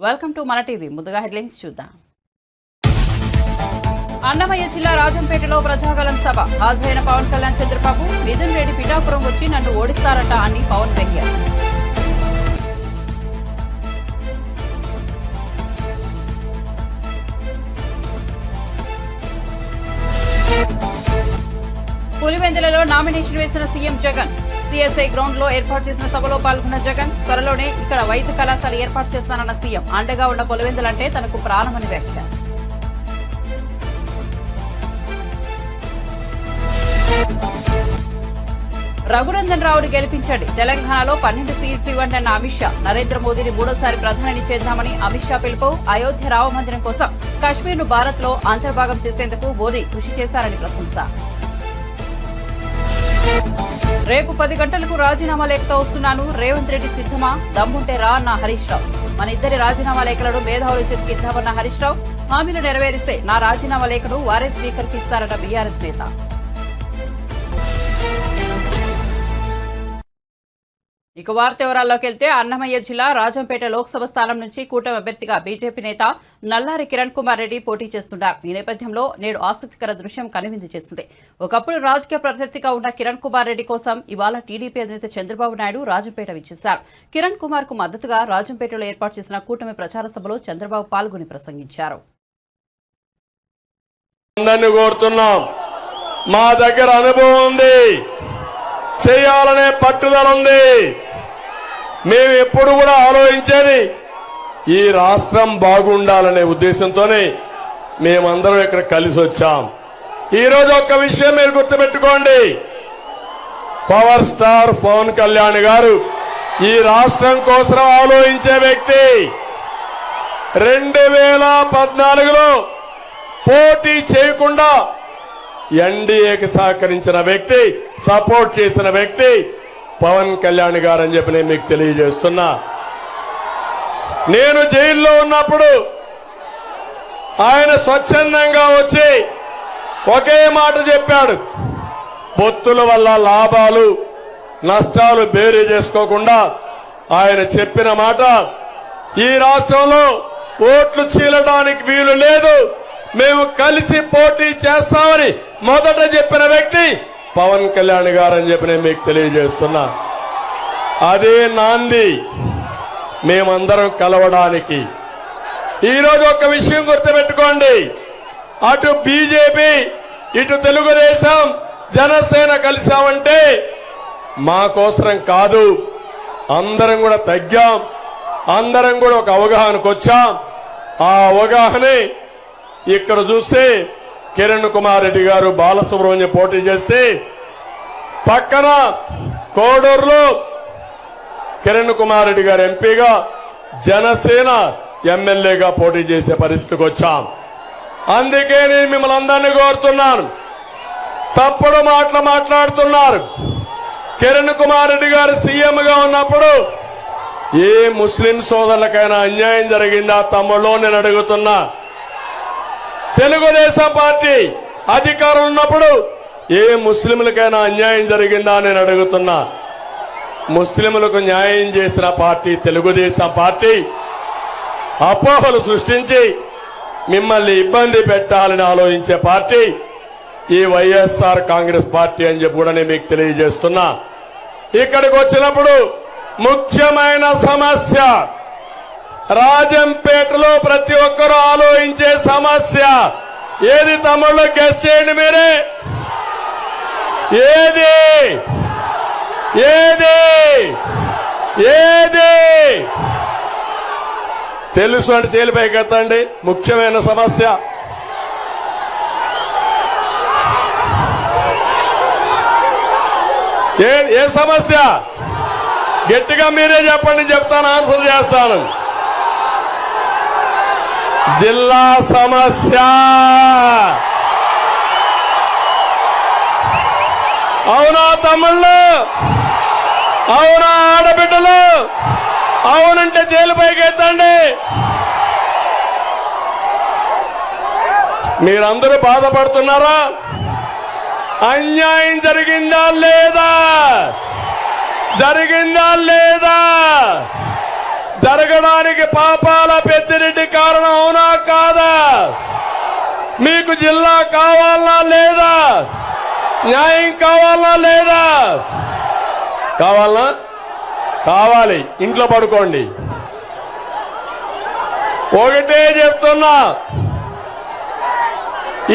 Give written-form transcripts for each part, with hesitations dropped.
Welcome to మన TV. ముందుగా headlines చూద్దాం. అన్నమయ్య జిల్లా రాజంపేటలో ప్రజాగలం సభ. హాజరైన పవన్ కళ్యాణ్, చంద్రబాబు, మిథున్ రెడ్డి పిఠాపురం వచ్చి నన్ను ఓడిస్తారట అని పవన్ వ్యంగ్యం. పులివెందులలో నామినేషన్ వేసిన సీఎం జగన్. సిఎస్ఐ గ్రౌండ్ లో ఏర్పాటు చేసిన సభలో పాల్గొన్న జగన్ త్వరలోనే ఇక్కడ వైద్య కళాశాల ఏర్పాటు చేస్తానన్న సీఎం. అండగా ఉన్న పులివెందులంటే తనకు ప్రాణమని వ్యాఖ్య. రఘునందన్ రావుని గెలిపించండి, తెలంగాణలో 12 సీట్లు ఇవ్వండి అన్న అమిత్ షా. నరేంద్ర మోదీని మూడోసారి ప్రధాని చేద్దామని అమిత్ షా పిలుపు. అయోధ్య రామ మందిరం కోసం కశ్మీర్ ను భారత్ లో అంతర్భాగం చేసేందుకు మోదీ కృషి చేశారని ప్రశంస. రేపు 10 గంటలకు రాజీనామా లేఖతో వస్తున్నాను, రేవంత్ రెడ్డి సిద్ధమా, దమ్ముంటే రా అన్న హరీష్ రావు. మన ఇద్దరి రాజీనామా లేఖలను మేధావుల చేతికి ఇద్దామన్న హరీష్ రావు. హామీలు నెరవేరిస్తే నా రాజీనామా లేఖను వారే స్పీకర్ కి ఇస్తారన్న బీఆర్ఎస్ నేత. ఇక వార్త వివరాల్లోకి వెళ్తే అన్నమయ్య జిల్లా రాజంపేట లోక్సభ స్థానం నుంచి కూటమి అభ్యర్థిగా బీజేపీ నేత నల్లారి కిరణ్ కుమార్ రెడ్డి పోటీ చేస్తున్నారు. ఈ నేపథ్యంలో నేడు ఆసక్తికర దృశ్యం కనువిందు చేసింది. ఒకప్పుడు రాజకీయ ప్రత్యర్థిగా ఉన్న కిరణ్ కుమార్ రెడ్డి కోసం ఇవాళ టీడీపీ అధినేత చంద్రబాబు నాయుడు రాజంపేట విచ్చేశారు. కిరణ్ కుమార్ కు మద్దతుగా రాజంపేటలో ఏర్పాటు చేసిన కూటమి ప్రచార సభలో చంద్రబాబు పాల్గొని ప్రసంగించారు. మా దగ్గర అనుభవం ఉంది, చేయాలనే పట్టుదల ఉంది. మేము ఎప్పుడు కూడా ఆలోచించేది ఈ రాష్ట్రం బాగుండాలనే ఉద్దేశంతోనే మేమందరం ఇక్కడ కలిసి వచ్చాం. ఈరోజు ఒక్క విషయం మీరు గుర్తుపెట్టుకోండి, పవర్ స్టార్ పవన్ కళ్యాణ్ గారు ఈ రాష్ట్రం కోసం ఆలోచించే వ్యక్తి. 2014లో పోటీ చేయకుండా ఎన్డీఏకి సహకరించిన వ్యక్తి, సపోర్ట్ చేసిన వ్యక్తి పవన్ కళ్యాణ్ గారు అని చెప్పి నేను మీకు తెలియజేస్తున్నా. నేను జైల్లో ఉన్నప్పుడు ఆయన స్వచ్ఛందంగా వచ్చి ఒకే మాట చెప్పాడు, పొత్తుల వల్ల లాభాలు నష్టాలు బేరీ చేసుకోకుండా ఆయన చెప్పిన మాట, ఈ రాష్ట్రంలో ఓట్లు చీలడానికి వీలు లేదు, మేము కలిసి పోటీ చేస్తామని మొదట చెప్పిన వ్యక్తి పవన్ కళ్యాణ్ గారు అని చెప్పి నేను మీకు తెలియజేస్తున్నా. అదే నాంది మేమందరం కలవడానికి. ఈరోజు ఒక విషయం గుర్తుపెట్టుకోండి, అటు బీజేపీ ఇటు తెలుగుదేశం జనసేన కలిసామంటే మా కోసరం కాదు, అందరం కూడా తగ్గాం, అందరం కూడా ఒక అవగాహనకు వచ్చాం. ఆ అవగాహనే ఇక్కడ చూస్తే కిరణ్ కుమార్ రెడ్డి గారు బాలసుబ్రహ్మణ్యం పోటీ చేస్తే పక్కన కోడూరులో కిరణ్ కుమార్ రెడ్డి గారు ఎంపీగా, జనసేన ఎమ్మెల్యేగా పోటీ చేసే పరిస్థితికి వచ్చాం. అందుకే నేను మిమ్మల్ని అందరినీ కోరుతున్నాను, తప్పుడు మాటలు మాట్లాడుతున్నారు. కిరణ్ కుమార్ రెడ్డి గారు సీఎంగా ఉన్నప్పుడు ఏ ముస్లిం సోదరులకైనా అన్యాయం జరిగిందా తమ్ముళ్ళు నేను అడుగుతున్నా. తెలుగుదేశం పార్టీ అధికారం ఉన్నప్పుడు ఏ ముస్లింలకైనా అన్యాయం జరిగిందా నేను అడుగుతున్నా. ముస్లింలకు న్యాయం చేసిన పార్టీ తెలుగుదేశం పార్టీ. అపోహలు సృష్టించి మిమ్మల్ని ఇబ్బంది పెట్టాలని ఆలోచించే పార్టీ ఈ వైఎస్ఆర్ కాంగ్రెస్ పార్టీ అని చెప్పి కూడా నేను మీకు తెలియజేస్తున్నా. ఇక్కడికి వచ్చినప్పుడు ముఖ్యమైన సమస్య రాజంపేటలో ప్రతి ఒక్కరూ ఆలోచించే సమస్య ఏది తమ్ముళ్ళు? గెస్ చేయండి మీరే. ఏది ఏది ఏది తెలుసు అంటే చేలిపైకి ఎత్తండి. ముఖ్యమైన సమస్య ఏ సమస్య? గట్టిగా మీరే చెప్పండి, చెప్తాను, ఆన్సర్ చేస్తాను. జిల్లా సమస్య. అవునా తమ్ముళ్ళు? అవునా ఆడబిడ్డలు? అవునంటే జైలు పైకి ఎత్తండి. మీరందరూ బాధపడుతున్నారా? అన్యాయం జరిగిందా లేదా? జరిగిందా లేదా? జరగడానికి పాపాల పెద్దిరెడ్డి కారణం అవునా కాదా? మీకు జిల్లా కావాలనా లేదా? న్యాయం కావాలనా లేదా? కావాలనా? కావాలి. ఇంట్లో పడుకోండి. ఒకటే చెప్తున్నా,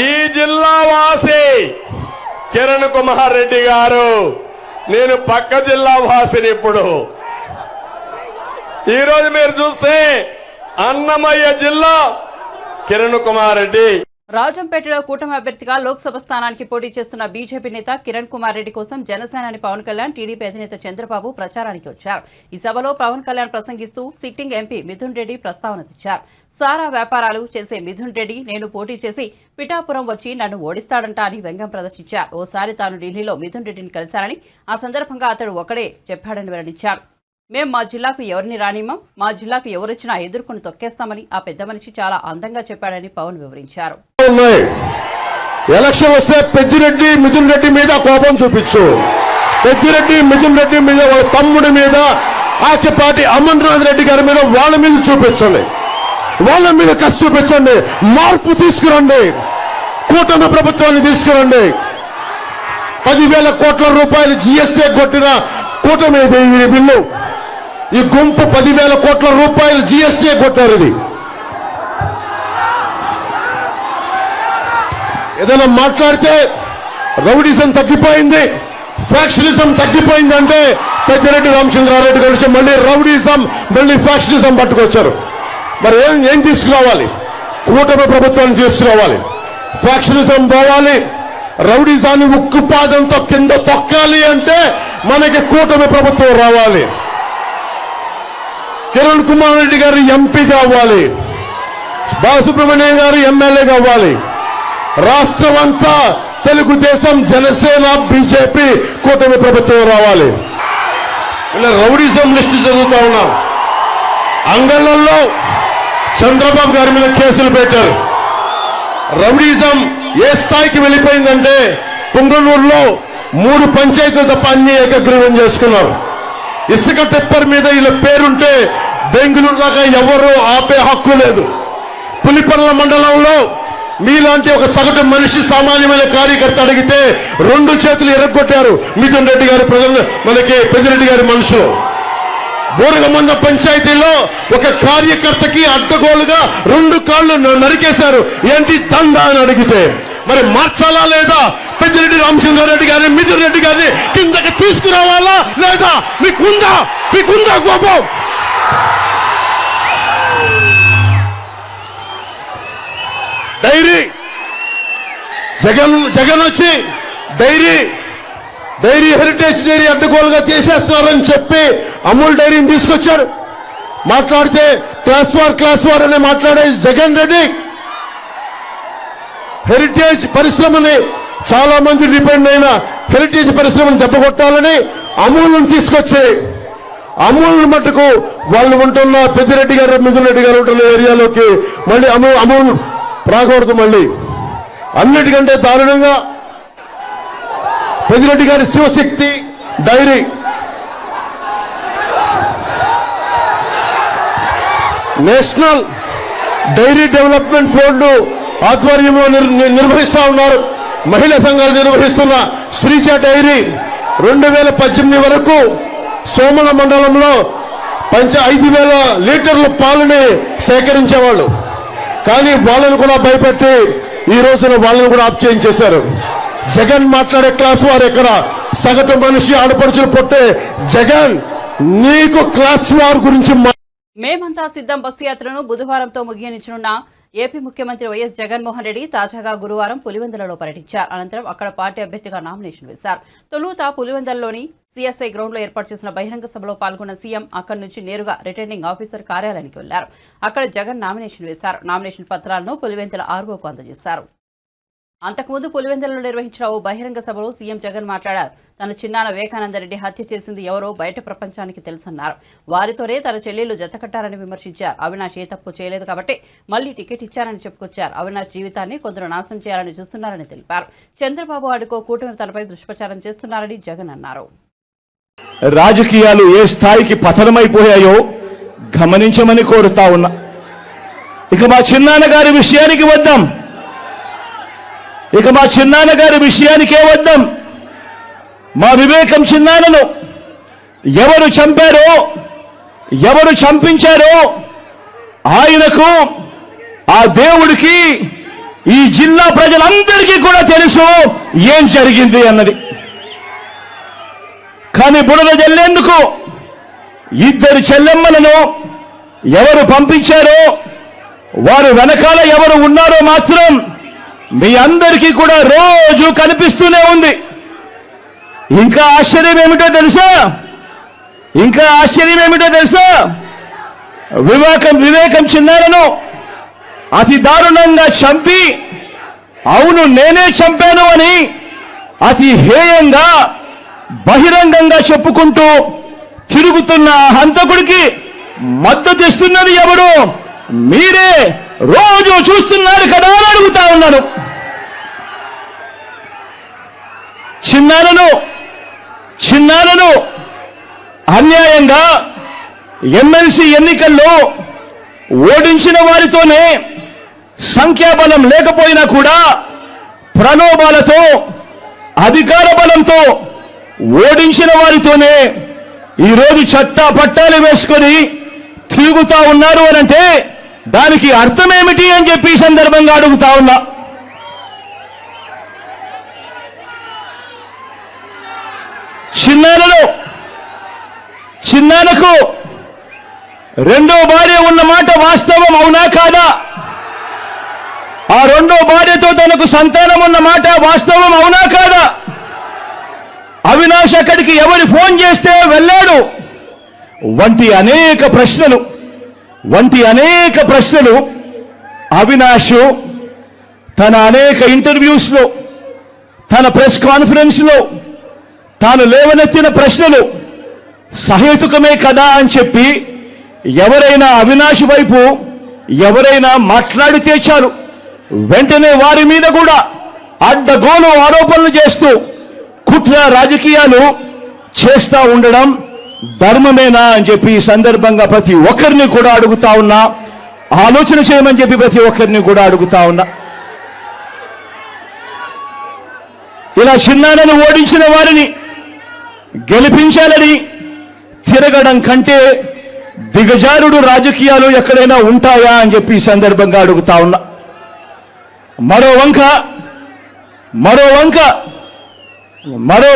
ఈ జిల్లా వాసి కిరణ్ కుమార్ రెడ్డి గారు, నేను పక్క జిల్లా వాసిని. ఇప్పుడు ఈరోజు మీరు చూస్తే అన్నమయ్య జిల్లా కిరణ్ కుమార్ రెడ్డి. రాజంపేటలో కూటమి అభ్యర్థిగా లోక్సభ స్థానానికి పోటీ చేస్తున్న బీజేపీ నేత కిరణ్ కుమార్ రెడ్డి కోసం జనసేనాని పవన్ కళ్యాణ్, టీడీపీ అధినేత చంద్రబాబు ప్రచారానికి వచ్చారు. ఈ సభలో పవన్ కళ్యాణ్ ప్రసంగిస్తూ సిట్టింగ్ ఎంపీ మిథున్ రెడ్డి ప్రస్తావన తెచ్చారు. సారా వ్యాపారాలు చేసే మిథున్ రెడ్డి నేను పోటీ చేసి పిఠాపురం వచ్చి నన్ను ఓడిస్తాడంట అని వ్యంగ్యం ప్రదర్శించారు. ఓసారి తాను ఢిల్లీలో మిథున్ రెడ్డిని కలిశారని, ఆ సందర్భంగా అతడు ఒకడే చెప్పాడని వెల్లడించారు. మేం మా జిల్లాకు ఎవరిని రానిమ్మం, మా జిల్లాకు ఎవరొచ్చినా ఎదుర్కొని తొక్కేస్తామని ఆ పెద్ద మనిషి చాలా అందంగా చెప్పాడని పవన్ వివరించారు. ఎలక్షన్ వస్తే పెద్దిరెడ్డి మిథున్ రెడ్డి మీద కోపం చూపించు, పెద్దిరెడ్డి మిథున్ రెడ్డి మీద వాళ్ళ తమ్ముడి మీద, ఆకిపాటి అమర్నాథ్ రెడ్డి గారి మీద, వాళ్ళ మీద చూపించండి, వాళ్ళ మీద కసి చూపించండి. మార్పు తీసుకురండి, కూటమి ప్రభుత్వాన్ని తీసుకురండి. 10,000 కోట్ల రూపాయలు జీఎస్టీ కొట్టిన కూటమి బిల్లు. ఈ గుంపు 10,000 కోట్ల రూపాయలు జీఎస్టీ కొట్టారు. ఇది ఏదైనా మాట్లాడితే రౌడీజం తగ్గిపోయింది, ఫ్యాక్షనిజం తగ్గిపోయింది అంటే పెద్దిరెడ్డి రామచంద్రారెడ్డి కలిసి మళ్ళీ రౌడీజం, మళ్ళీ ఫ్యాక్షనిజం పట్టుకొచ్చారు. మరి ఏం తీసుకురావాలి? కూటమి ప్రభుత్వాన్ని తీసుకురావాలి. ఫ్యాక్షనిజం పోవాలి, రౌడీజాన్ని ఉక్కుపాదంతో కింద తొక్కాలి అంటే మనకి కూటమి ప్రభుత్వం రావాలి. కిరణ్ కుమార్ రెడ్డి గారు ఎంపీ కావాలి, బాలసుబ్రహ్మణ్యం గారు ఎమ్మెల్యే కావాలి. రాష్ట్రం అంతా తెలుగుదేశం, జనసేన, బీజేపీ కూటమి ప్రభుత్వం రావాలి. ఇలా రౌడీజం లిస్టు చదువుతా ఉన్నాం. అంగళ్ళల్లో చంద్రబాబు గారి మీద కేసులు పెట్టారు. రౌడీజం ఏ స్థాయికి వెళ్ళిపోయిందంటే పుంగనూరులో 3 పంచాయతీలు తప్ప అన్ని ఏకగ్రీవం చేసుకున్నారు. ఇసుక టెప్పర్ మీద వీళ్ళ పేరుంటే బెంగళూరు దాకా ఎవరు ఆపే హక్కు లేదు. పులిపర్ల మండలంలో మీలాంటి ఒక సగటు మనిషి, సామాన్యమైన కార్యకర్త అడిగితే 2 చేతులు ఎరగొట్టారు మిథున్ రెడ్డి గారి మనకి పెద్దిరెడ్డి గారి మనుషులు. బోరగమంద పంచాయతీలో ఒక కార్యకర్తకి అడ్డగోలుగా 2 కాళ్ళు నరికేశారు. ఏంటి దందా అని అడిగితే మరి మార్చాలా లేదా? పెద్దిరెడ్డి రామచంద్రారెడ్డి గారిని, మిథున్ రెడ్డి గారిని కిందకి తీసుకురావాలా లేదా? మీకుందా కోపం? డైరీ జగన్ వచ్చి డైరీ హెరిటేజ్ డైరీ అడ్డగోలుగా తీసేస్తున్నారని చెప్పి అమూల్ డైరీని తీసుకొచ్చారు. మాట్లాడితే క్లాస్ వార్ అని మాట్లాడే జగన్ రెడ్డి హెరిటేజ్ పరిశ్రమని, చాలా మంది డిపెండ్ అయిన హెరిటేజ్ పరిశ్రమను దెబ్బకొట్టాలని అమూల్ను తీసుకొచ్చి, అమూల్ మట్టుకు వాళ్ళు ఉంటున్న పెద్దిరెడ్డి గారు, మిథున్ రెడ్డి గారు ఉంటున్న ఏరియాలోకి మళ్ళీ అమూల్ రాకూడదు. మళ్ళీ అన్నిటికంటే దారుణంగా పెద్దిరెడ్డి గారి Shivashakti dairy, national dairy development board ఆధ్వర్యంలో నిర్వహిస్తా ఉన్నారు. మహిళా సంఘాలు నిర్వహిస్తున్న శ్రీజ డైరీ 2018 వరకు సోమల మండలంలో 5,000 లీటర్ల పాలని సేకరించేవాళ్ళు. కానీ వాళ్ళను కూడా భయపెట్టి ఈ రోజున వాళ్ళను కూడా ఆప్ చేయించేశారు. జగన్ మాట్లాడే క్లాస్ వారు ఎక్కడ? సగటు మనిషి ఆడపడుచులు పొట్టే జగన్, నీకు క్లాస్ వార్ గురించి మేమంతా సిద్ధం బస్సు యాత్రను బుధవారంతో ముగియనించనున్న ఏపీ ముఖ్యమంత్రి వైఎస్ జగన్మోహన్ రెడ్డి తాజాగా గురువారం పులివెందులలో పర్యటించారు. అనంతరం అక్కడ పార్టీ అభ్యర్థిగా నామినేషన్ వేశారు. తొలుత పులివెందులలోని సిఎస్ఐ గ్రౌండ్ లో ఏర్పాటు చేసిన బహిరంగ సభలో పాల్గొన్న సీఎం అక్కడి నుంచి నేరుగా రిటర్నింగ్ ఆఫీసర్ కార్యాలయానికి వెళ్లారు. అక్కడ జగన్ నామినేషన్ వేశారు. నామినేషన్ పత్రాలను పులివెందుల ఆర్వోకు అందజేశారు. అంతకుముందు పులివెందులలో నిర్వహించిన ఓ బహిరంగ సభలో సీఎం జగన్ మాట్లాడారు. తన చిన్నాన్న వివేకానందరెడ్డి హత్య చేసింది ఎవరో బయట ప్రపంచానికి తెలుసన్నారు. వారితోనే తన చెల్లెళ్లు జతకట్టారని విమర్శించారు. అవినాష్ ఏ తప్పు చేయలేదు కాబట్టి మళ్లీ టికెట్ ఇచ్చారని చెప్పుకొచ్చారు. అవినాష్ జీవితాన్ని కొందరు నాశనం చేయాలని చూస్తున్నారని తెలిపారు. చంద్రబాబు అడుకో కూటమి తనపై దుష్ప్రచారం చేస్తున్నారని జగన్ అన్నారు. రాజకీయాలు ఏ స్థాయికి పతనమైపోయాయో గమనించమని కోరుతా ఉన్నా. ఇక మా చిన్నాన్నగారి విషయానికి వద్దాం. మా వివేకం చిన్నాన్నను ఎవరు చంపారో, ఎవరు చంపించారో ఆయనకు, ఆ దేవుడికి, ఈ జిల్లా ప్రజలందరికీ కూడా తెలుసు ఏం జరిగింది అన్నది. కానీ బురద జల్లేందుకు ఇద్దరు చెల్లెమ్మలను ఎవరు పంపించారో, వారు వెనకాల ఎవరు ఉన్నారో మాత్రం మీ అందరికీ కూడా రోజు కనిపిస్తూనే ఉంది. ఇంకా ఆశ్చర్యం ఏమిటో తెలుసా? వివేకం చిన్నారను అతి దారుణంగా చంపి, అవును నేనే చంపాను అని అతి హేయంగా బహిరంగంగా చెప్పుకుంటూ తిరుగుతున్న హంతకుడికి మద్దతు ఇస్తున్నది ఎవరు? మీరే రోజు చూస్తున్నారు కదా అని అడుగుతా ఉన్నాను. చిన్నారను అన్యాయంగా ఎమ్మెల్సీ ఎన్నికల్లో ఓడించిన వారితోనే, సంఖ్యాబలం లేకపోయినా కూడా ప్రలోభాలతో, అధికార బలంతో ఓడించిన వారితోనే ఈరోజు చట్టా పట్టాలు వేసుకొని తిరుగుతా ఉన్నారు అనంటే దానికి అర్థమేమిటి అని చెప్పి ఈ సందర్భంగా అడుగుతా ఉన్నా. చిన్నానకు రెండో భార్య ఉన్న మాట వాస్తవం అవునా కాదా? ఆ రెండో భార్యతో తనకు సంతానం ఉన్న మాట వాస్తవం అవునా కాదా? అవినాష్ అక్కడికి ఎవరు ఫోన్ చేస్తే వెళ్ళాడు వంటి అనేక ప్రశ్నలు అవినాష్ తన అనేక ఇంటర్వ్యూస్లో, తన ప్రెస్ కాన్ఫరెన్స్లో తాను లేవనెత్తిన ప్రశ్నలు సహేతుకమే కదా అని చెప్పి ఎవరైనా అవినాష్ వైపు ఎవరైనా మాట్లాడితే చాలు వెంటనే వారి మీద కూడా అడ్డగోలు ఆరోపణలు చేస్తూ కుట్ర రాజకీయాలు చేస్తా ఉండడం ధర్మమేనా అని చెప్పి ఈ సందర్భంగా ప్రతి ఒక్కరిని కూడా అడుగుతా ఉన్నా. ఆలోచన చేయమని చెప్పి ప్రతి ఒక్కరిని కూడా అడుగుతా ఉన్నా. ఇలా చిన్నాన్నను ఓడించిన వారిని గెలిపించాలని తిరగడం కంటే దిగజారుడు రాజకీయాలు ఎక్కడైనా ఉంటాయా అని చెప్పి ఈ సందర్భంగా అడుగుతా ఉన్నా. మరో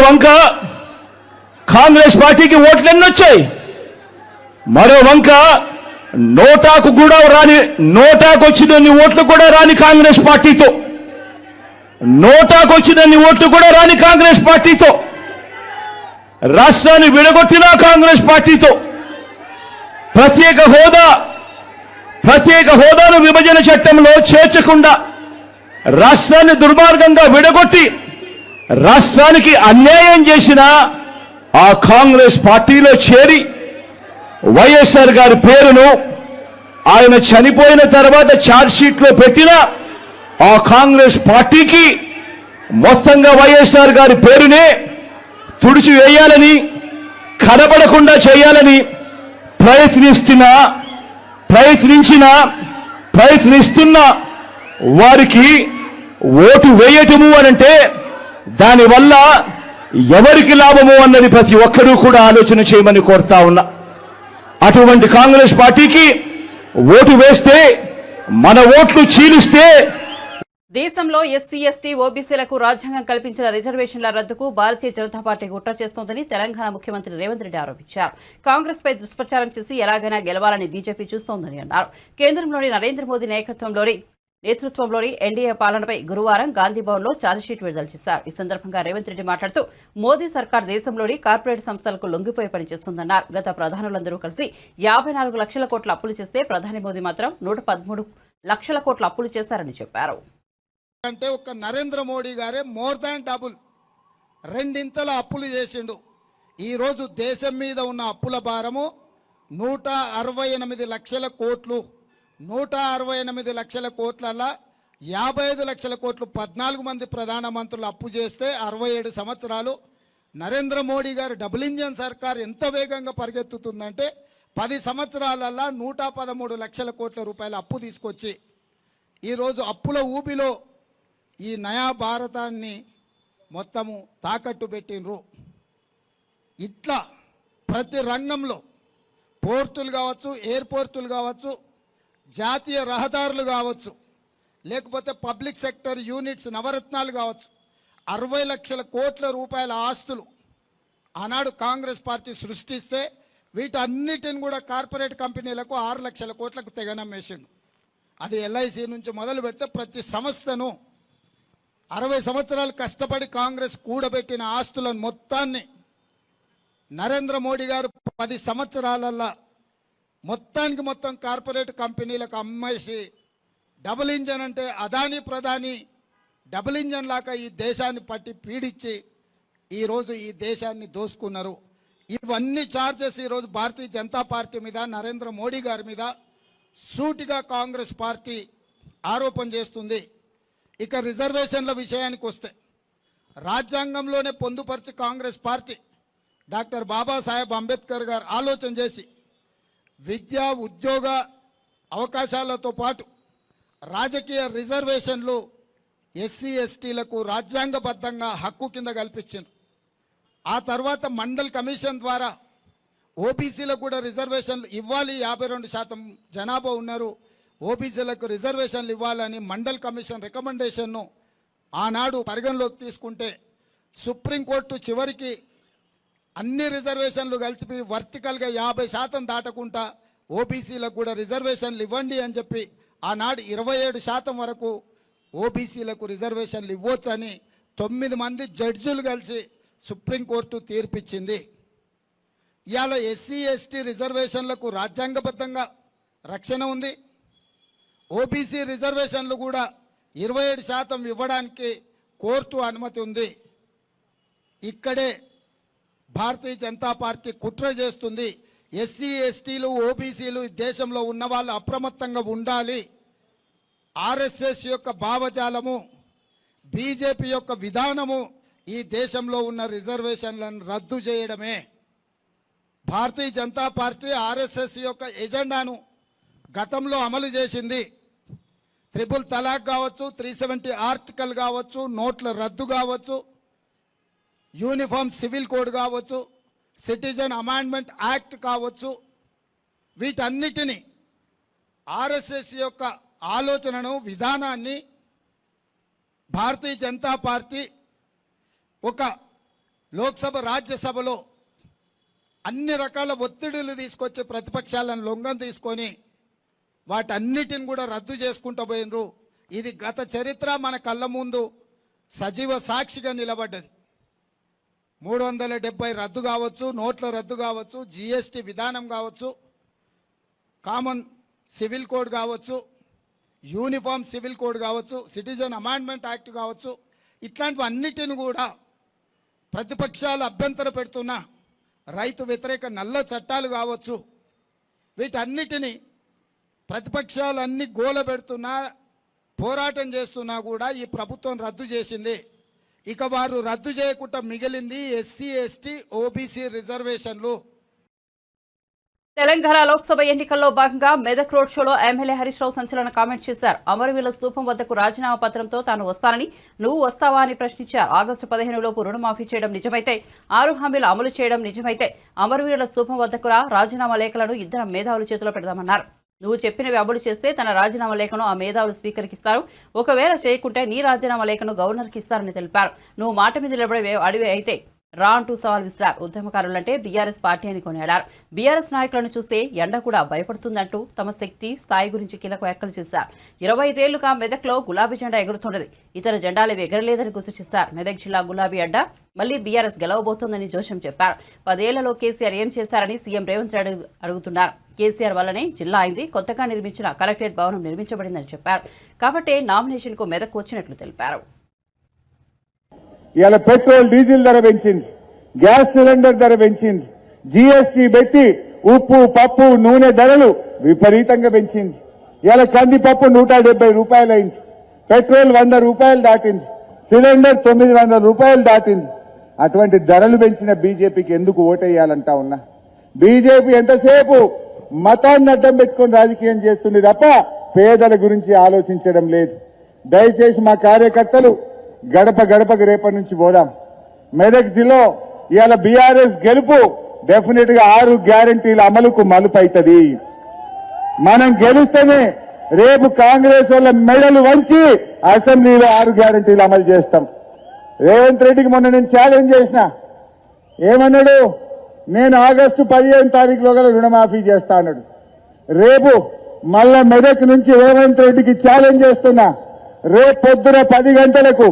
వంక కాంగ్రెస్ పార్టీకి ఓట్లు ఎన్నొచ్చాయి. మరో వంక నోటాకు వచ్చినన్ని ఓట్లు కూడా రాని కాంగ్రెస్ పార్టీతో రాష్ట్రాన్ని విడగొట్టిన కాంగ్రెస్ పార్టీతో ప్రత్యేక హోదాను విభజన చట్టంలో చేర్చకుండా రాష్ట్రాన్ని దుర్మార్గంగా విడగొట్టి రాష్ట్రానికి అన్యాయం చేసిన ఆ కాంగ్రెస్ పార్టీలో చేరి వైఎస్ఆర్ గారి పేరును ఆయన చనిపోయిన తర్వాత ఛార్జ్షీట్లో పెట్టిన ఆ కాంగ్రెస్ పార్టీకి మొత్తంగా వైఎస్ఆర్ గారి పేరునే తుడిచివేయాలని, కనబడకుండా చేయాలని ప్రయత్నిస్తున్న వారికి ఓటు వేయటము అనంటే దానివల్ల ఎవరికి లాభము అన్నది ప్రతి ఒక్కరూ కూడా ఆలోచన చేయమని కోరుతా ఉన్నా. అటువంటి కాంగ్రెస్ పార్టీకి ఓటు వేస్తే, మన ఓట్లు చీలిస్తే దేశంలో ఎస్సీ, ఎస్టీ, ఓబీసీలకు రాజ్యాంగం కల్పించిన రిజర్వేషన్ల రద్దుకు భారతీయ జనతా పార్టీ కుట్ర చేస్తోందని తెలంగాణ ముఖ్యమంత్రి రేవంత్ రెడ్డి ఆరోపించారు. కాంగ్రెస్ పై దుష్ప్రచారం చేసి ఎలాగైనా గెలవాలని బీజేపీ చూస్తోందని అన్నారు. కేంద్రంలోని నరేంద్ర మోదీ నేతృత్వంలోని ఎన్డీఏ పాలనపై గురువారం గాంధీభవన్లో ఛార్జ్షీట్ విడుదల చేశారు. ఈ సందర్భంగా రేవంత్ రెడ్డి మాట్లాడుతూ మోదీ సర్కార్ దేశంలోని కార్పొరేట్ సంస్థలకు లొంగిపోయి పనిచేస్తుందన్నారు. గత ప్రధానులందరూ కలిసి 54 లక్షల కోట్ల అప్పులు చేస్తే ప్రధాని మోదీ మాత్రం 113 లక్షల కోట్ల అప్పులు చేశారని చెప్పారు. అంటే ఒక నరేంద్ర మోడీ గారే మోర్ దాన్ డబుల్, రెండింతల అప్పులు చేసిండు. ఈరోజు దేశం మీద ఉన్న అప్పుల భారము 168 లక్షల కోట్లు. 168 లక్షల కోట్లల్లా 55 లక్షల కోట్లు 14 మంది ప్రధానమంత్రులు అప్పు చేస్తే 67 సంవత్సరాలు నరేంద్ర మోడీ గారు డబుల్ ఇంజన్ సర్కార్ ఎంత వేగంగా పరిగెత్తుతుందంటే 10 సంవత్సరాలలో 113 లక్షల కోట్ల రూపాయల అప్పు తీసుకొచ్చి ఈరోజు అప్పుల ఊబిలో ఈ నయా భారతాన్ని మొత్తము తాకట్టు పెట్టినరు. ఇట్లా ప్రతి రంగంలో పోర్టులు కావచ్చు, ఎయిర్పోర్టులు కావచ్చు, జాతీయ రహదారులు కావచ్చు, లేకపోతే పబ్లిక్ సెక్టర్ యూనిట్స్ నవరత్నాలు కావచ్చు, 60 లక్షల కోట్ల రూపాయల ఆస్తులు ఆనాడు కాంగ్రెస్ పార్టీ సృష్టిస్తే వీటన్నిటిని కూడా కార్పొరేట్ కంపెనీలకు 6 లక్షల కోట్లకు తెగనమ్మేసిండు. అది ఎల్ఐసి నుంచి మొదలు పెడితే ప్రతి సంస్థను 60 సంవత్సరాలు కష్టపడి కాంగ్రెస్ కూడబెట్టిన ఆస్తులను మొత్తాన్ని నరేంద్ర మోడీ గారు 10 సంవత్సరాలల్లో మొత్తానికి మొత్తం కార్పొరేట్ కంపెనీలకు అమ్మేసి డబుల్ ఇంజన్ అంటే అదానీ ప్రధాని డబుల్ ఇంజన్ లాగా ఈ దేశాన్ని పట్టి పీడించి ఈరోజు ఈ దేశాన్ని దోసుకున్నారు. ఇవన్నీ చార్జెస్ ఈరోజు భారతీయ జనతా పార్టీ మీద, నరేంద్ర మోడీ గారి మీద సూటిగా కాంగ్రెస్ పార్టీ ఆరోపణ చేస్తుంది. ఇక రిజర్వేషన్ల విషయానికి వస్తే రాజ్యాంగంలోనే పొందుపరిచి కాంగ్రెస్ పార్టీ డాక్టర్ బాబాసాహెబ్ అంబేద్కర్ గారు ఆలోచన చేసి విద్యా ఉద్యోగ అవకాశాలతో పాటు రాజకీయ రిజర్వేషన్లు ఎస్సీ ఎస్టీలకు రాజ్యాంగబద్ధంగా హక్కు కింద కల్పించారు. ఆ తర్వాత మండల్ కమిషన్ ద్వారా ఓబీసీలకు కూడా రిజర్వేషన్లు ఇవ్వాలి, 52% జనాభా ఉన్నారు, ఓబీసీలకు రిజర్వేషన్లు ఇవ్వాలని మండల్ కమిషన్ రికమెండేషన్ను ఆనాడు పరిగణలోకి తీసుకుంటే సుప్రీంకోర్టు చివరికి అన్ని రిజర్వేషన్లు కలిపి వర్టికల్గా 50% దాటకుండా ఓబీసీలకు కూడా రిజర్వేషన్లు ఇవ్వండి అని చెప్పి ఆనాడు 27% వరకు ఓబీసీలకు రిజర్వేషన్లు ఇవ్వచ్చని 9 మంది జడ్జిలు కలిసి సుప్రీంకోర్టు తీర్పిచ్చింది. ఇవాళ ఎస్సీ ఎస్టీ రిజర్వేషన్లకు రాజ్యాంగబద్ధంగా రక్షణ ఉంది. ఓబీసీ రిజర్వేషన్లు కూడా 27% ఇవ్వడానికి కోర్టు అనుమతి ఉంది. ఇక్కడే భారతీయ జనతా పార్టీ కుట్ర చేస్తుంది. ఎస్సీ ఎస్టీలు ఓబీసీలు దేశంలో ఉన్న వాళ్ళు అప్రమత్తంగా ఉండాలి. ఆర్ఎస్ఎస్ యొక్క భావజాలము, బీజేపీ యొక్క విధానము ఈ దేశంలో ఉన్న రిజర్వేషన్లను రద్దు చేయడమే. భారతీయ జనతా పార్టీ ఆర్ఎస్ఎస్ యొక్క ఎజెండాను గతంలో అమలు చేసింది. 3 తలాక్ కావచ్చు, 370 ఆర్టికల్ కావచ్చు, నోట్ల రద్దు కావచ్చు, యూనిఫామ్ సివిల్ కోడ్ కావచ్చు, సిటిజన్ అమెండ్మెంట్ యాక్ట్ కావచ్చు, వీటన్నిటిని ఆర్ఎస్ఎస్ యొక్క ఆలోచనను, విధానాన్ని భారతీయ జనతా పార్టీ ఒక లోక్సభ రాజ్యసభలో అన్ని రకాల ఒత్తిడులు తీసుకొచ్చి ప్రతిపక్షాలను లొంగం తీసుకొని వాటన్నిటిని కూడా రద్దు చేసుకుంటూ పోయినరు. ఇది గత చరిత్ర మన కళ్ళ ముందు సజీవ సాక్షిగా నిలబడ్డది. 370 రద్దు కావచ్చు, నోట్ల రద్దు కావచ్చు, జిఎస్టీ విధానం కావచ్చు, కామన్ సివిల్ కోడ్ కావచ్చు, యూనిఫామ్ సివిల్ కోడ్ కావచ్చు, సిటిజన్ అమెండ్మెంట్ యాక్ట్ కావచ్చు, ఇట్లాంటివన్నిటిని కూడా ప్రతిపక్షాలు అభ్యంతర పెడుతున్న రైతు వ్యతిరేక నల్ల చట్టాలు కావచ్చు, వీటన్నిటిని ప్రతిపక్షాలన్నీ గోల పెడుతున్నా, పోరాటం చేస్తున్నా కూడా ఈ ప్రభుత్వం రద్దు చేసింది. ఇక వారు రద్దు చేయకుండా మిగిలింది ఎస్సీ ఎస్టీ ఓబీసీ రిజర్వేషన్లు. తెలంగాణ లోక్సభ ఎన్నికల్లో భాగంగా మెదక్ రోడ్ షోలో ఎమ్మెల్యే హరీష్ రావు సంచలన కామెంట్ చేశారు. అమరవీరుల స్తూపం వద్దకు రాజీనామా పత్రంతో తాను వస్తానని, నువ్వు వస్తావా అని ప్రశ్నించారు. ఆగస్టు 15 లోపు రుణమాఫీ చేయడం నిజమైతే, 6 హామీలు అమలు చేయడం నిజమైతే అమరవీరుల స్తూపం వద్దకు రాజీనామా లేఖలను ఇద్దరు మేధావుల చేతిలో పెడదామన్నారు. నువ్వు చెప్పినవి అమలు చేస్తే తన రాజీనామా లేఖను ఆ మేధావులు స్పీకర్కి ఇస్తారు, ఒకవేళ చేయకుంటే నీ రాజీనామా లేఖను గవర్నర్కి ఇస్తారని తెలిపారు. నువ్వు మాట మీద నిలబడే అడివి అయితే రా అంటూ సవాల్ విసిరారు. ఉద్యమకారులంటే బీఆర్ఎస్ పార్టీ అని కొనియాడారు. బీఆర్ఎస్ నాయకులను చూస్తే ఎండ కూడా భయపడుతుందంటూ తమ శక్తి స్థాయి గురించి కీలక వ్యాఖ్యలు చేశారు. 25 ఏళ్లుగా మెదక్లో గులాబీ జెండా ఎగురుతున్నది, ఇతర జెండాలు ఎగరలేదని గుర్తు చేశారు. మెదక్ జిల్లా గులాబీ అడ్డా మళ్లీ బీఆర్ఎస్ గెలవబోతోందని జోషం చెప్పారు. 10 ఏళ్లలో కేసీఆర్ ఏం చేశారని సీఎం రేవంత్ రెడ్డి అడుగుతున్నారు. కేసీఆర్ వల్లనే జిల్లా అయింది, కొత్తగా నిర్మించిన కలెక్టరేట్ భవనం నిర్మించబడిందని చెప్పారు. కాబట్టే నామినేషన్ కు మెదక్ వచ్చినట్లు తెలిపారు. ఇవాళ పెట్రోల్ డీజిల్ ధర పెంచింది, గ్యాస్ సిలిండర్ ధర పెంచింది, జీఎస్టీ పెట్టి ఉప్పు పప్పు నూనె ధరలు విపరీతంగా పెంచింది. ఇవాళ కందిపప్పు 170 రూపాయలు అయింది, పెట్రోల్ 100 రూపాయలు దాటింది, సిలిండర్ 900 రూపాయలు దాటింది. అటువంటి ధరలు పెంచిన బీజేపీకి ఎందుకు ఓటేయాలంటా ఉన్నా? బీజేపీ ఎంతసేపు మతాన్ని అడ్డం పెట్టుకొని రాజకీయం చేస్తుంది తప్ప పేదల గురించి ఆలోచించడం లేదు. దయచేసి మా కార్యకర్తలు గడప గడపకు రేపటి నుంచి పోదాం. మెదక్ జిల్లా ఇవాళ బీఆర్ఎస్ గెలుపు డెఫినెట్ గా 6 గ్యారంటీల అమలుకు మలుపైతది. మనం గెలిస్తేనే రేపు కాంగ్రెస్ వాళ్ళ మెడలు వంచి అసెంబ్లీలో 6 గ్యారంటీలు అమలు చేస్తాం. రేవంత్ రెడ్డికి మొన్న నేను ఛాలెంజ్ చేసిన, ఏమన్నాడు, నేను ఆగస్టు 15 తారీఖులో రుణమాఫీ చేస్తా అన్నాడు. రేపు మళ్ళా మెదక్ నుంచి రేవంత్ రెడ్డికి ఛాలెంజ్ చేస్తున్నా, రేపు పొద్దున 10 గంటలకు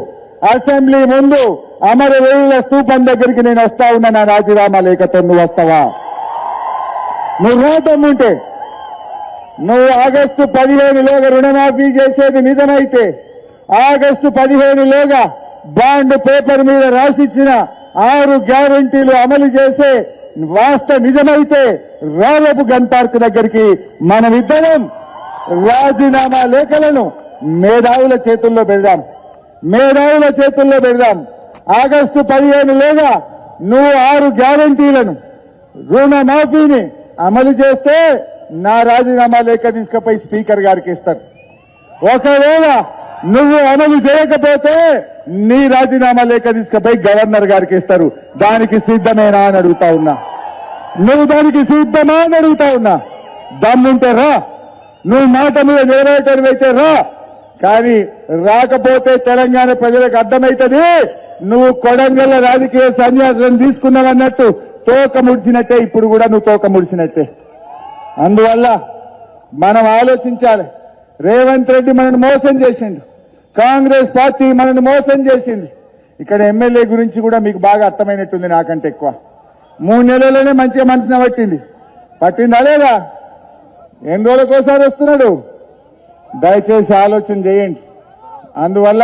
అసెంబ్లీ ముందు అమరవీరుల స్తూపం దగ్గరికి నేను వస్తా ఉన్నా. నా రాజీనామా లేఖతో నువ్వు వస్తావా? నువ్వు రాతమ్ముంటే నువ్వు ఆగస్టు 15లోగా రుణమాఫీ చేసేది నిజమైతే, ఆగస్టు 15లోగా బాండ్ పేపర్ మీద రాసిచ్చిన 6 గ్యారంటీలు అమలు చేసే వాస్తవ నిజమైతే రేపు గన్ పార్క్ దగ్గరికి మనమిద్దరం రాజీనామా లేఖలను మేధావుల చేతుల్లో పెడదాం. మేధావుల చేతుల్లో పెడదాం. ఆగస్టు 15లోగా నువ్వు 6 గ్యారంటీలను రుణమాఫీని అమలు చేస్తే నా రాజీనామా లేఖ తీసుకుపోయి స్పీకర్ గారికి ఇస్తారు. ఒకవేళ నువ్వు అమలు చేయకపోతే నీ రాజీనామా లేఖ తీసుకుపోయి గవర్నర్ గారికి ఇస్తారు. దానికి సిద్ధమేనా అని అడుగుతా ఉన్నా. నువ్వు దానికి సిద్ధమా అని అడుగుతా ఉన్నా. దమ్ముంటే రా, నువ్వు మాట మీద నెరవేర్చైతే రా. కానీ రాకపోతే తెలంగాణ ప్రజలకు అర్థమైతది నువ్వు కొడంగల్ రాజకీయ సన్యాసం తీసుకున్నావన్నట్టు. తోక ముడిచినట్టే, ఇప్పుడు కూడా నువ్వు తోక ముడిచినట్టే. అందువల్ల మనం ఆలోచించాలి. రేవంత్ రెడ్డి మనల్ని మోసం చేసిండు, కాంగ్రెస్ పార్టీ మనల్ని మోసం చేసింది. ఇక్కడ ఎమ్మెల్యే గురించి కూడా మీకు బాగా అర్థమైనట్టుంది నాకంటే ఎక్కువ. 3 నెలల్లోనే మంచిగా మనసున పట్టిందా లేదా? ఎన్ని రోజులకోసారి వస్తున్నాడు? దయచేసి ఆలోచన చేయండి. అందువల్ల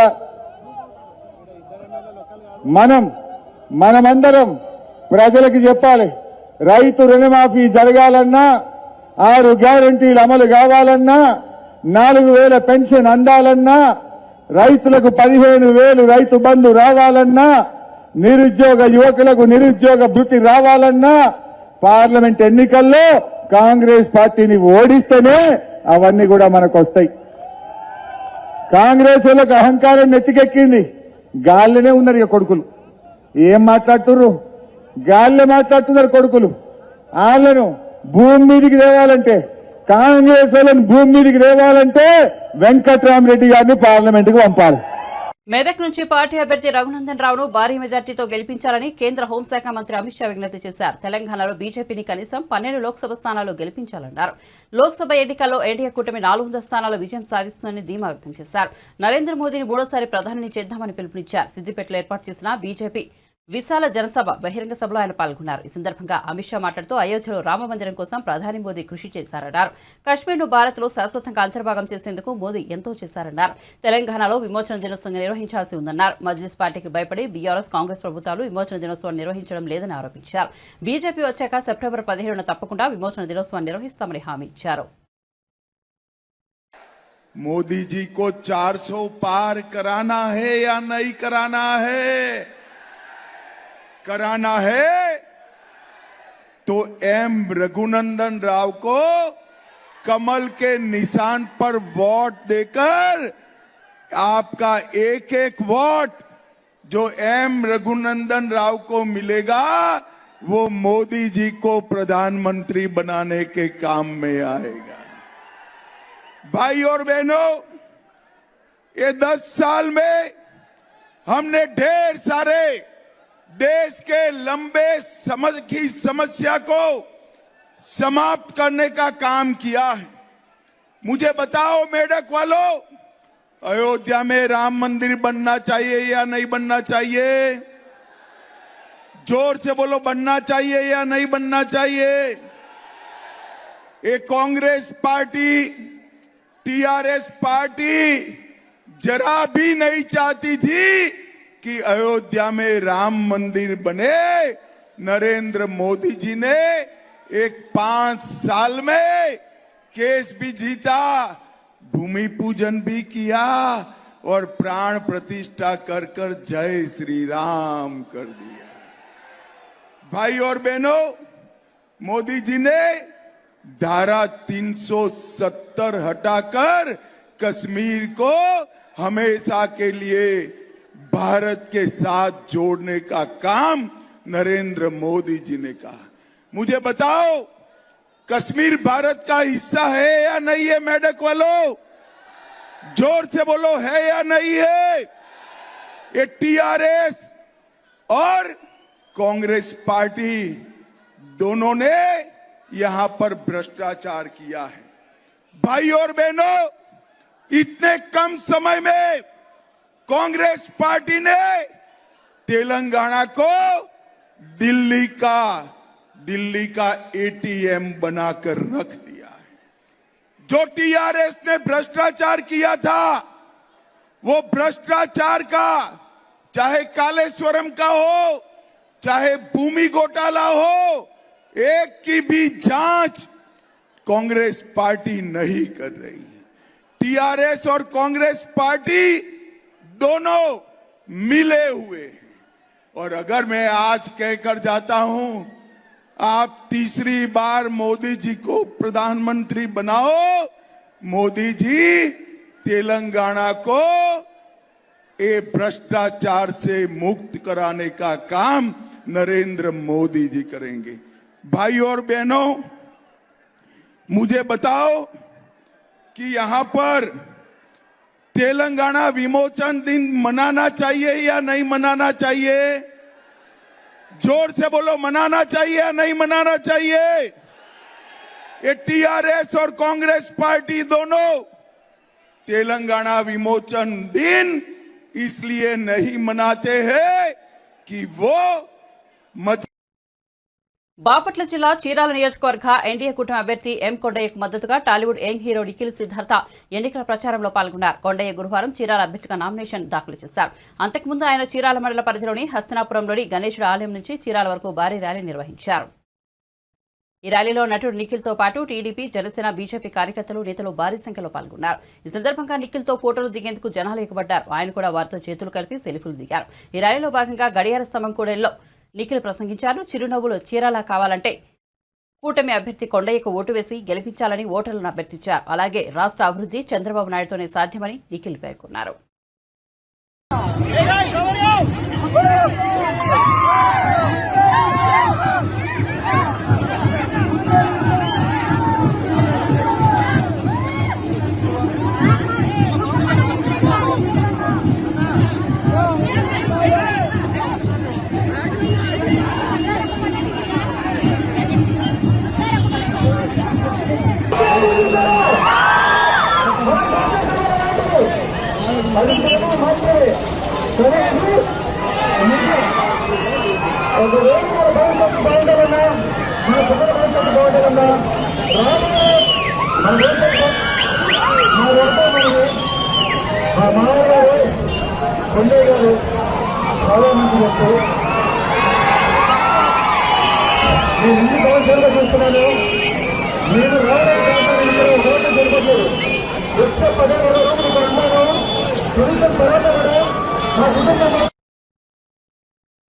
మనమందరం ప్రజలకు చెప్పాలి, రైతు రుణమాఫీ జరగాలన్నా, 6 గ్యారంటీలు అమలు కావాలన్నా, 4,000 పెన్షన్ అందాలన్నా, రైతులకు 15,000 రైతు బంధు రావాలన్నా, నిరుద్యోగ యువకులకు నిరుద్యోగ భృతి రావాలన్నా, పార్లమెంట్ ఎన్నికల్లో కాంగ్రెస్ పార్టీని ఓడిస్తేనే అవన్నీ కూడా మనకు వస్తాయి. కాంగ్రెస్ వాళ్ళకు అహంకారం నెత్తికెక్కింది. గాలిలోనే ఉన్నారు ఇక కొడుకులు. ఏం మాట్లాడుతున్నారు? గాలిలో మాట్లాడుతున్నారు కొడుకులు. వాళ్ళను భూమి మీదికి తేవాలంటే, కాంగ్రెస్ వాళ్ళని భూమి మీదికి తేవాలంటే వెంకట్రామరెడ్డి గారిని పార్లమెంట్ కు పంపాలి. మెదక్ నుంచి పార్టీ అభ్యర్థి రఘునందన్ రావును భారీ మెజార్టీతో గెలిపించాలని కేంద్ర హోంశాఖ మంత్రి అమిత్ షా విజ్ఞప్తి చేశారు. తెలంగాణలో బీజేపీని కనీసం 12 లోక్సభ స్థానాలు గెలిపించాలన్నారు. లోక్సభ ఎన్నికల్లో ఎన్డీఏ కూటమి 400 స్థానాల్లో విజయం సాధిస్తుందని ధీమా వ్యక్తం చేశారు. నరేంద్ర మోదీని 3వ సారి ప్రధానిని చేద్దామని పిలుపునిచ్చారు. సిద్దిపేటలో ఏర్పాటు చేసిన బీజేపీ విశాల జనసభ బహిరంగ సభలో ఆయన పాల్గొన్నారు. ఈ సందర్భంగా అమిత్ షా మాట్లాడుతూ అయోధ్యలో రామ మందిరం కోసం ప్రధాని మోదీ కృషి చేశారన్నారు. కశ్మీర్ను భారత్లో శాశ్వతంగా అంతర్భాగం చేసేందుకు మోదీ ఎంతో చేశారన్నారు. తెలంగాణలో విమోచన దినోత్సవం నిర్వహించాల్సి ఉందన్నారు. మజ్లిస్ పార్టీకి భయపడి బీఆర్ఎస్ కాంగ్రెస్ ప్రభుత్వాలు విమోచన దినోత్సవాన్ని నిర్వహించడం లేదని ఆరోపించారు. బీజేపీ వచ్చాక సెప్టెంబర్ 15న తప్పకుండా విమోచన దినోత్సవాన్ని నిర్వహిస్తామని హామీ ఇచ్చారు. मोदी जी को 400 पार कराना है या नहीं कराना है? कराना है तो एम रघुनंदन राव को कमल के निशान पर वोट देकर आपका एक एक वोट जो एम रघुनंदन राव को मिलेगा वो मोदी जी को प्रधानमंत्री बनाने के काम में आएगा। भाई और बहनों, ये 10 साल में हमने ढेर सारे देश के लंबे समस्या को समाप्त करने का काम किया है। मुझे बताओ मेडक वालों, अयोध्या में राम मंदिर बनना चाहिए या नहीं बनना चाहिए? जोर से बोलो, बनना चाहिए या नहीं बनना चाहिए? ये कांग्रेस पार्टी, टीआरएस पार्टी जरा भी नहीं चाहती थी कि अयोध्या में राम मंदिर बने। नरेंद्र मोदी जी ने एक 5 साल में केस भी जीता, भूमि पूजन भी किया और प्राण प्रतिष्ठा कर कर जय श्री राम कर दिया। भाई और बहनों, मोदी जी ने धारा 370 हटाकर कश्मीर को हमेशा के लिए भारत के साथ जोड़ने का काम नरेंद्र मोदी जी ने कहा। मुझे बताओ, कश्मीर भारत का हिस्सा है या नहीं है? मेडक वालों, जोर से बोलो, है या नहीं है? ये टीआरएस और कांग्रेस पार्टी दोनों ने यहां पर भ्रष्टाचार किया है। भाई और बहनों, इतने कम समय में कांग्रेस पार्टी ने तेलंगाना को दिल्ली का एटीएम बनाकर रख दिया है। जो टीआरएस ने भ्रष्टाचार किया था, वो भ्रष्टाचार का, चाहे कालेश्वरम का हो, चाहे भूमि घोटाला हो, एक की भी जांच कांग्रेस पार्टी नहीं कर रही है। टीआरएस और कांग्रेस पार्टी दोनों मिले हुए हैं। और अगर मैं आज कहकर जाता हूं, आप तीसरी बार मोदी जी को प्रधानमंत्री बनाओ, मोदी जी तेलंगाना को ये भ्रष्टाचार से मुक्त कराने का काम नरेंद्र मोदी जी करेंगे। भाई और बहनों, मुझे बताओ कि यहां पर तेलंगाना विमोचन दिन मनाना चाहिए या नहीं मनाना चाहिए? जोर से बोलो, मनाना चाहिए या नहीं मनाना चाहिए? ये टीआरएस और कांग्रेस पार्टी दोनों तेलंगाना विमोचन दिन इसलिए नहीं मनाते हैं कि वो బాపట్ల జిల్లా చీరాల నియోజకవర్గ ఎన్డీఏ కూటమి అభ్యర్థి ఎం కొండయ్యకు మద్దతుగా టాలీవుడ్ యంగ్ హీరో నిఖిల్ సిద్ధార్థ ఎన్నికల ప్రచారంలో పాల్గొన్నారు. కొండయ్య గురువారం చీరాల అభ్యర్థిగా నామినేషన్ దాఖలు చేశారు. అంతకుముందు ఆయన చీరాల మండల పరిధిలోని హస్తనాపురంలోని గణేశుడి ఆలయం నుంచి చీరాల వరకు భారీ ర్యాలీ నిర్వహించారు. ఈ ర్యాలీలో నటుడు నిఖిల్తో పాటు టీడీపీ, జనసేన, బీజేపీ కార్యకర్తలు, నేతలు భారీ సంఖ్యలో పాల్గొన్నారు. ఈ సందర్భంగా నిఖిల్తో ఫోటోలు దిగేందుకు జనాలు ఎగబడ్డారు. ఆయన కూడా వారితో చేతులు కలిపి సెల్ఫీలు దిగారు. ఈ ర్యాలీలో భాగంగా గడియార స్తంభం కూడలిలో నిఖిల్ ప్రసంగించారు. చిరునవ్వులు చీరాల కావాలంటే కూటమి అభ్యర్థి కొండయ్యకు ఓటు వేసి గెలిపించాలని ఓటర్లను అభ్యర్థించారు. అలాగే రాష్ట్ర అభివృద్ధి చంద్రబాబు నాయుడుతోనే సాధ్యమని నిఖిల్ పేర్కొన్నారు.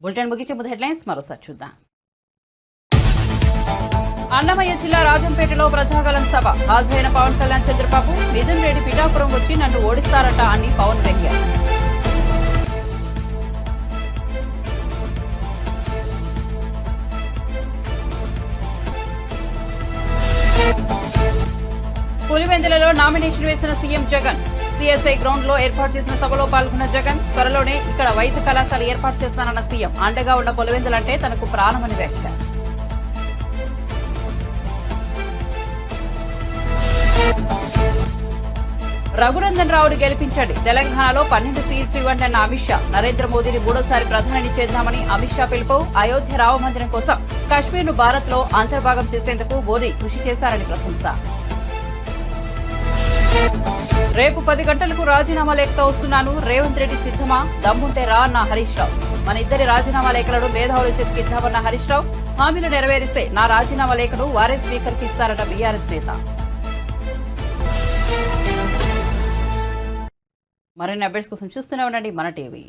బులెటిన్ ముగించే ముందు హెడ్లైన్స్ మరోసారి చూద్దాం. అన్నమయ్య జిల్లా రాజంపేటలో ప్రజాగలం సభ హాజరైన పవన్ కళ్యాణ్, చంద్రబాబు, మిథున్ రెడ్డి పిఠాపురం వచ్చి నన్ను ఓడిస్తారట అని పవన్ వ్యంగ్యం. పులివెందులలో నామినేషన్ వేసిన సీఎం జగన్. సిఎస్ఐ గ్రౌండ్ లో ఏర్పాటు చేసిన సభలో పాల్గొన్న జగన్ త్వరలోనే ఇక్కడ వైద్య కళాశాల ఏర్పాటు చేస్తానన్న సీఎం. అండగా ఉన్న పులివెందులంటే తనకు ప్రాణమని వ్యాఖ్య. రఘునందన్ రావును గెలిపించండి, తెలంగాణలో 12 సీట్లు ఇవ్వండి అన్న అమిత్ షా. నరేంద్ర మోదీని మూడోసారి ప్రధాని చేద్దామని అమిత్ షా పిలుపు. అయోధ్య రామ మందిరం కోసం కశ్మీర్ను భారత్ లో అంతర్భాగం చేసేందుకు మోదీ కృషి చేశారని ప్రశంస. రేపు 10 గంటలకు రాజీనామా లేఖతో వస్తున్నాను, రేవంత్ రెడ్డి సిద్ధమా? దమ్ముంటే రా అన్న హరీష్ రావు. మన ఇద్దరి రాజీనామా లేఖలను మేధావుల చేతికిద్దామన్న హరీష్ రావు. హామీలు నెరవేరిస్తే నా రాజీనామా లేఖను వారే స్పీకర్కి ఇస్తారన్న బీఆర్ఎస్ నేత. మరిన్ని అప్డేట్స్ కోసం చూస్తూనే ఉండండి మన టీవీ.